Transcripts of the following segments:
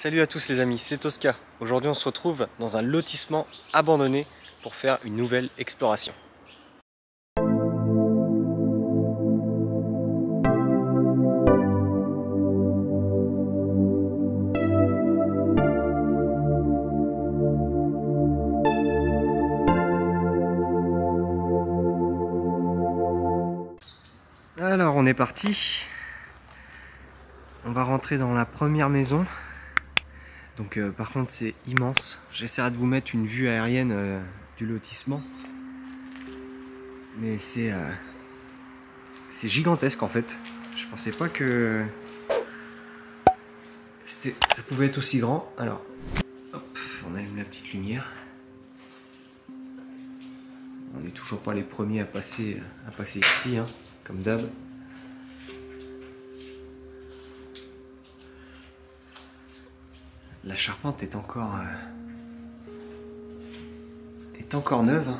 Salut à tous les amis, c'est Tosca. Aujourd'hui on se retrouve dans un lotissement abandonné pour faire une nouvelle exploration. Alors on est parti. On va rentrer dans la première maison. Donc par contre c'est immense. J'essaierai de vous mettre une vue aérienne du lotissement. Mais c'est gigantesque en fait. Je pensais pas que ça pouvait être aussi grand. Alors, hop, on allume la petite lumière. On n'est toujours pas les premiers à passer ici, hein, comme d'hab. La charpente est encore neuve. Hein.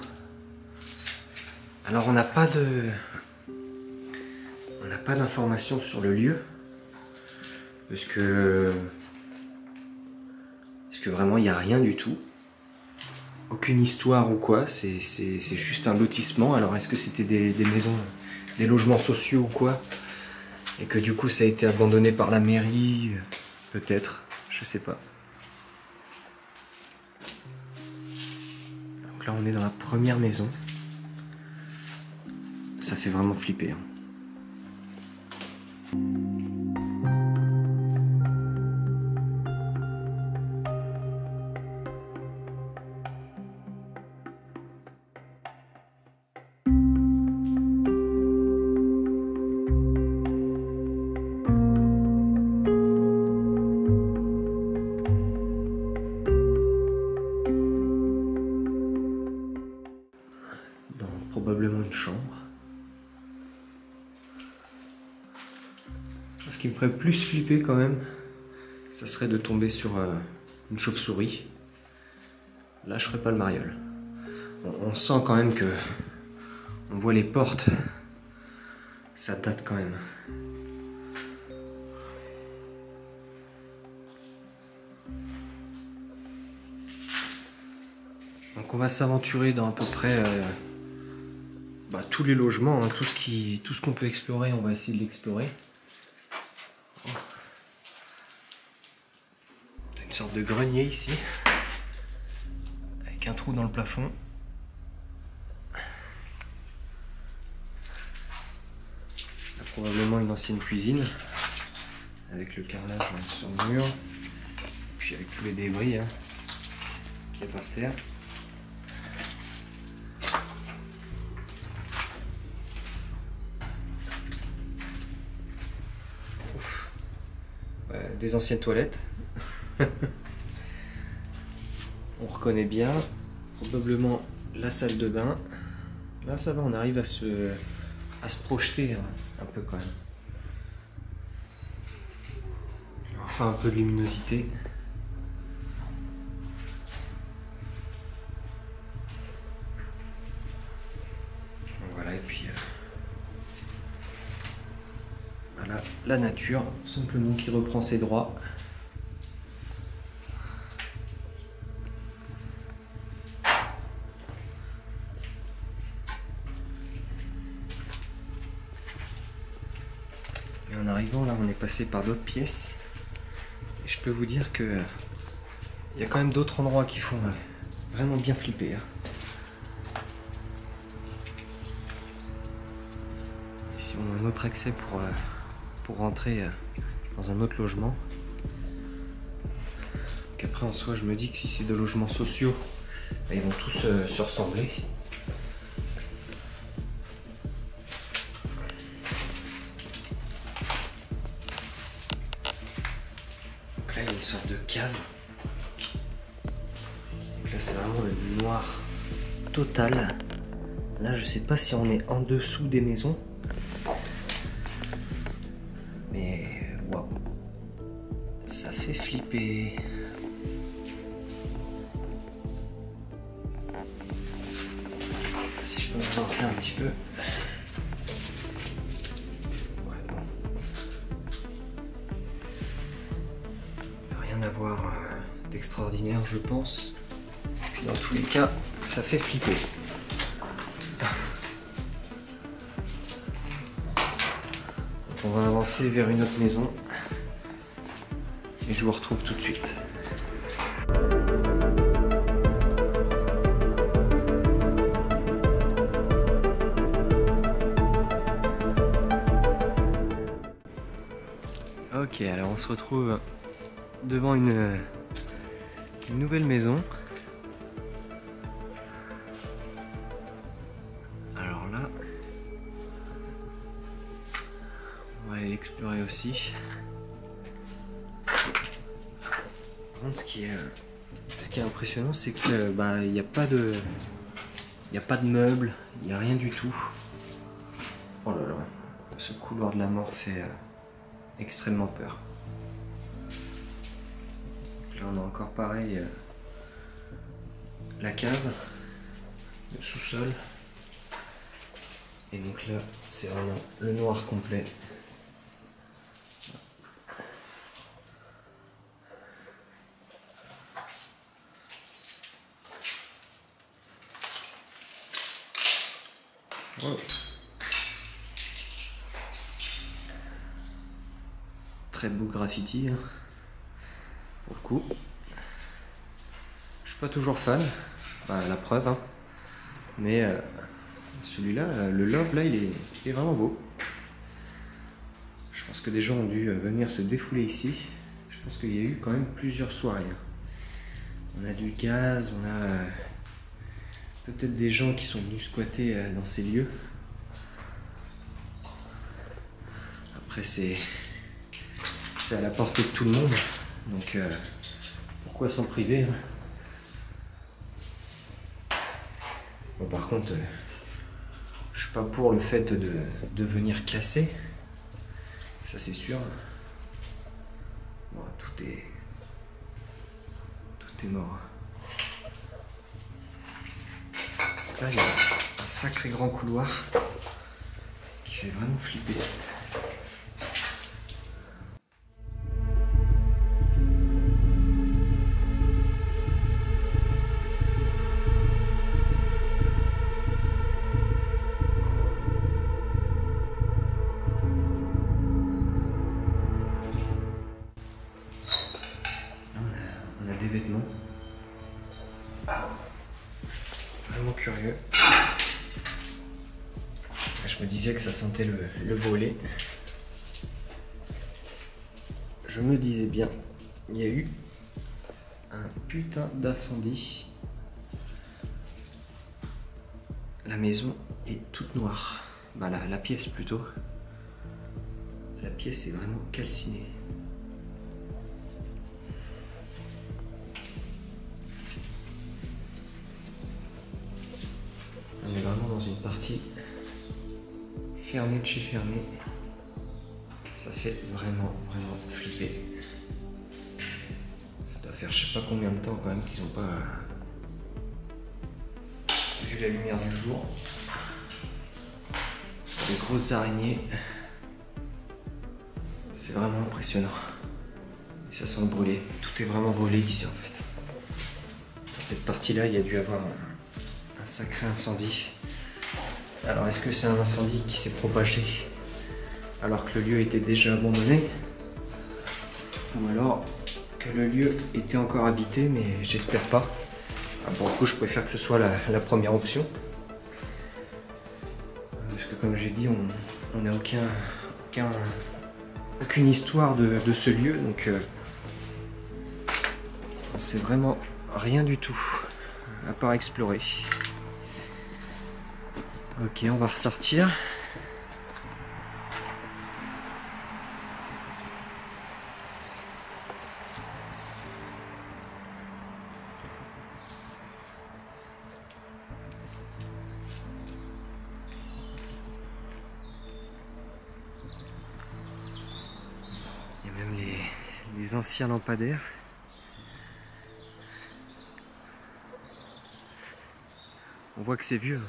Alors on n'a pas d'informations sur le lieu parce que vraiment il n'y a rien du tout. Aucune histoire ou quoi. C'est juste un lotissement. Alors est-ce que c'était des maisons, des logements sociaux ou quoi? Et que du coup ça a été abandonné par la mairie? Peut-être. Je sais pas. Donc là on est dans la première maison. Ça fait vraiment flipper. Hein. Probablement une chambre. Ce qui me ferait plus flipper quand même, ça serait de tomber sur une chauve-souris. Là, je ferais pas le mariole. On sent quand même que on voit les portes. Ça date quand même. Donc on va s'aventurer dans à peu près tous les logements, hein, tout ce qu'on peut explorer, on va essayer de l'explorer. Une sorte de grenier ici, avec un trou dans le plafond. Là, probablement une ancienne cuisine, avec le carrelage sur le mur, puis avec tous les débris hein, qu'il y a par terre. Des anciennes toilettes. On reconnaît bien. Probablement la salle de bain. Là ça va, on arrive à se projeter un peu quand même. Enfin un peu de luminosité. Voilà, et puis voilà, la nature, simplement qui reprend ses droits. Et en arrivant là, on est passé par d'autres pièces. Et je peux vous dire que il y a quand même d'autres endroits qui font vraiment bien flipper. Hein. Ici, on a un autre accès pour rentrer dans un autre logement. Donc après en soi je me dis que si c'est de logements sociaux, ils vont tous se ressembler. Donc là il y a une sorte de cave. Donc là c'est vraiment le noir total. Là je sais pas si on est en dessous des maisons. Mais waouh, ça fait flipper. Si je peux me lancer un petit peu. Ouais, bon. Rien à avoir d'extraordinaire, je pense. Puis dans tous les cas, ça fait flipper. Donc on va avancer vers une autre maison. Et je vous retrouve tout de suite. Ok, alors on se retrouve devant une nouvelle maison. Alors là, on va aller l'explorer aussi. Par contre, ce qui est impressionnant, c'est que il n'y a pas de meubles, il n'y a rien du tout. Oh là là, ce couloir de la mort fait extrêmement peur. Donc là, on a encore pareil la cave, le sous-sol. Et donc là, c'est vraiment le noir complet. Oh. Très beau graffiti, hein, pour le coup. Je suis pas toujours fan, la preuve, hein. Mais celui-là, le love là, il est vraiment beau. Je pense que des gens ont dû venir se défouler ici. Je pense qu'il y a eu quand même plusieurs soirées. On a du gaz, on a peut-être des gens qui sont venus squatter dans ces lieux. Après, c'est à la portée de tout le monde, donc pourquoi s'en priver, hein. Bon, par contre, je suis pas pour le fait de venir casser, ça c'est sûr. Bon, tout est mort. Donc là, il y a un sacré grand couloir qui fait vraiment flipper. Des vêtements. Vraiment curieux. Je me disais que ça sentait le brûlé. Je me disais bien, il y a eu un putain d'incendie. La maison est toute noire. La pièce plutôt. La pièce est vraiment calcinée. On est vraiment dans une partie fermée de chez fermée. Ça fait vraiment flipper. Ça doit faire je sais pas combien de temps quand même qu'ils n'ont pas vu la lumière du jour. Des grosses araignées. C'est vraiment impressionnant. Et ça sent le brûlé. Tout est vraiment brûlé ici en fait. Dans cette partie-là, il y a dû avoir un sacré incendie. Alors est-ce que c'est un incendie qui s'est propagé alors que le lieu était déjà abandonné? Ou alors que le lieu était encore habité, mais j'espère pas. Pour le coup, je préfère que ce soit la première option. Parce que comme j'ai dit, on n'a aucune histoire de ce lieu, donc on sait vraiment rien du tout, à part explorer. Ok, on va ressortir. Il y a même les anciens lampadaires. On voit que c'est vieux.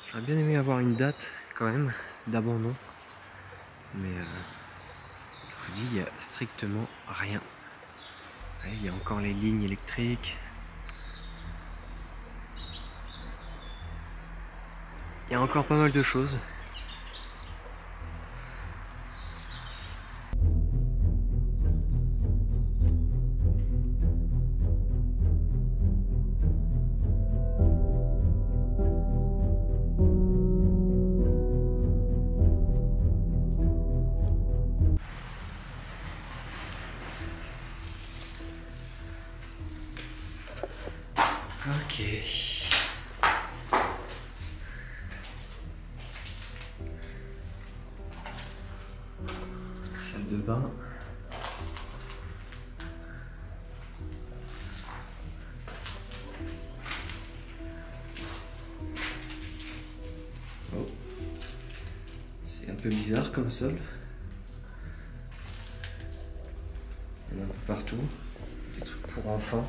J'aurais bien aimé avoir une date quand même d'abandon, mais vous dis, il n'y a strictement rien. Il y a encore les lignes électriques. Il y a encore pas mal de choses. Ok. Salle de bain. Oh. C'est un peu bizarre comme sol. Il y en a un peu partout. Des trucs pour enfants.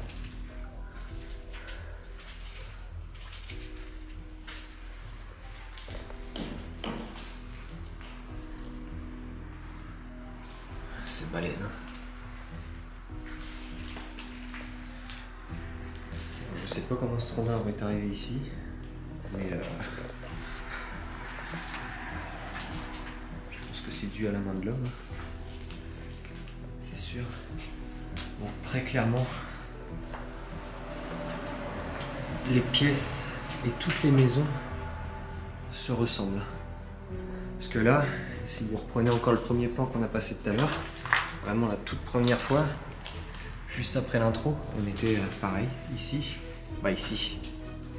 C'est balèze, hein. Je sais pas comment ce tronc d'arbre est arrivé ici, mais je pense que c'est dû à la main de l'homme. C'est sûr. Bon, très clairement, les pièces et toutes les maisons se ressemblent. Parce que là, si vous reprenez encore le premier plan qu'on a passé tout à l'heure, vraiment la toute première fois, juste après l'intro, on était pareil, ici, ici,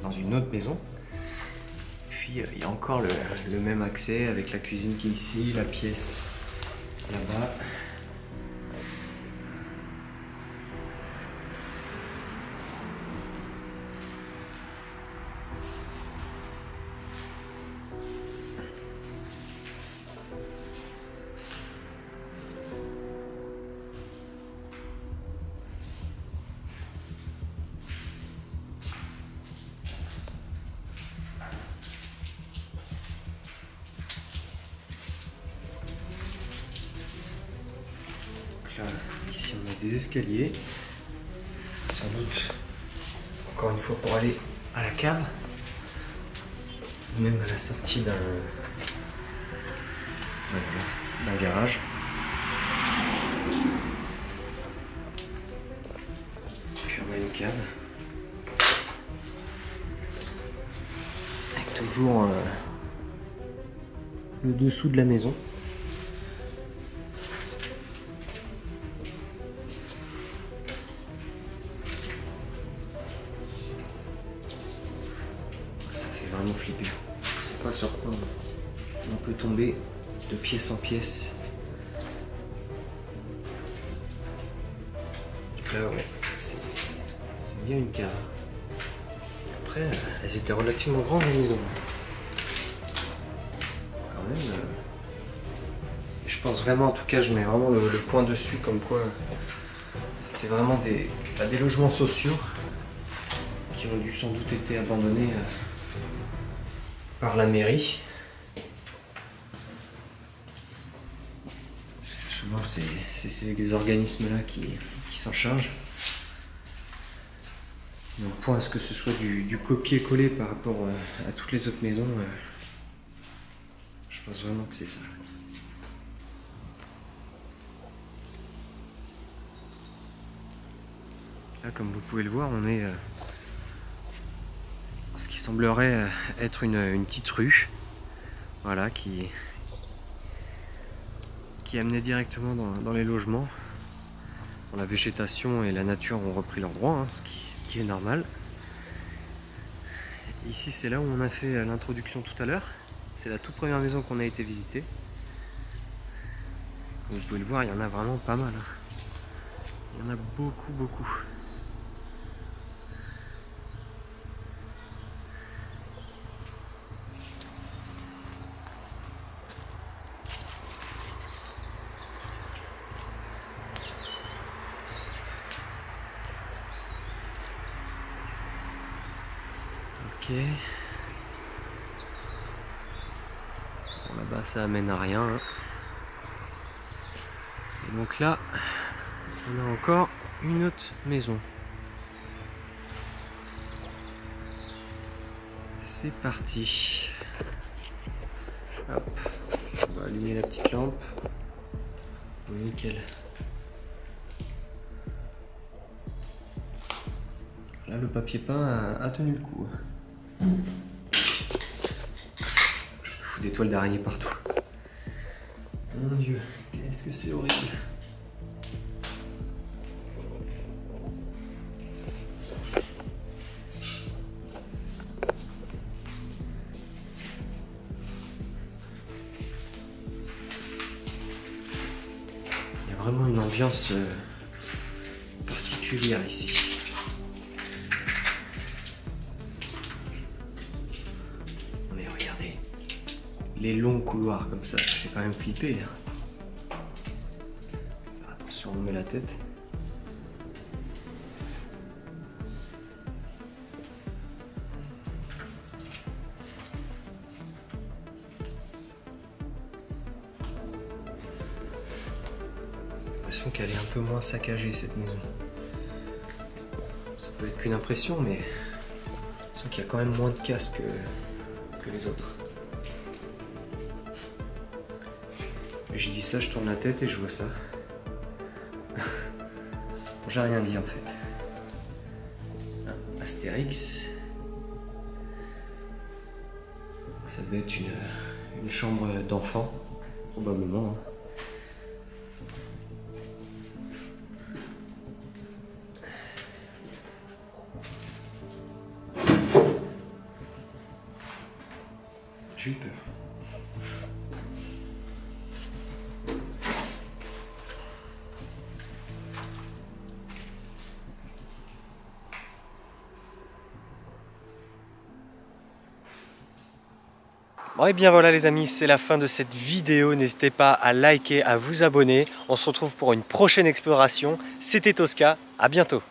dans une autre maison. Puis il y a encore le même accès avec la cuisine qui est ici, la pièce là-bas. Là, ici on a des escaliers, sans doute encore une fois pour aller à la cave, ou même à la sortie d'un garage. Puis on a une cave avec toujours le dessous de la maison. Ça fait vraiment flipper. Je sais pas sur quoi on peut tomber de pièce en pièce. Là ouais, c'est bien une cave. Après, elles étaient relativement grandes les maisons. Quand même. Je pense vraiment, en tout cas, je mets vraiment le point dessus, comme quoi c'était vraiment des logements sociaux qui ont dû sans doute été abandonnés par la mairie. Parce que souvent c'est ces organismes-là qui s'en chargent. Mais au point à ce que ce soit du copier-coller par rapport à toutes les autres maisons, je pense vraiment que c'est ça. Là, comme vous pouvez le voir, on est ce qui semblerait être une petite rue, voilà, qui amenait directement dans les logements. Bon, la végétation et la nature ont repris leur droit, hein, ce qui est normal. Ici, c'est là où on a fait l'introduction tout à l'heure. C'est la toute première maison qu'on a été visiter. Comme vous pouvez le voir, il y en a vraiment pas mal. Il y en a beaucoup, beaucoup. Ok. Bon, là-bas, ça amène à rien. Hein. Et donc là, on a encore une autre maison. C'est parti. Hop. On va allumer la petite lampe. Nickel. Là, le papier peint a tenu le coup. Je fous des toiles d'araignée partout. Mon Dieu, qu'est-ce que c'est horrible. Il y a vraiment une ambiance particulière ici. Mais regardez, les longs couloirs comme ça fait quand même flipper. Hein. Faire attention, on met la tête. J'ai l'impression qu'elle est un peu moins saccagée cette maison. Ça peut être qu'une impression, mais j'ai l'impression qu'il y a quand même moins de casse que les autres. Je dis ça, je tourne la tête et je vois ça. J'ai rien dit en fait. Astérix. Ça devait être une chambre d'enfant, probablement. J'ai eu peur. Bon et bien voilà les amis, c'est la fin de cette vidéo. N'hésitez pas à liker, à vous abonner. On se retrouve pour une prochaine exploration. C'était Tosca, à bientôt.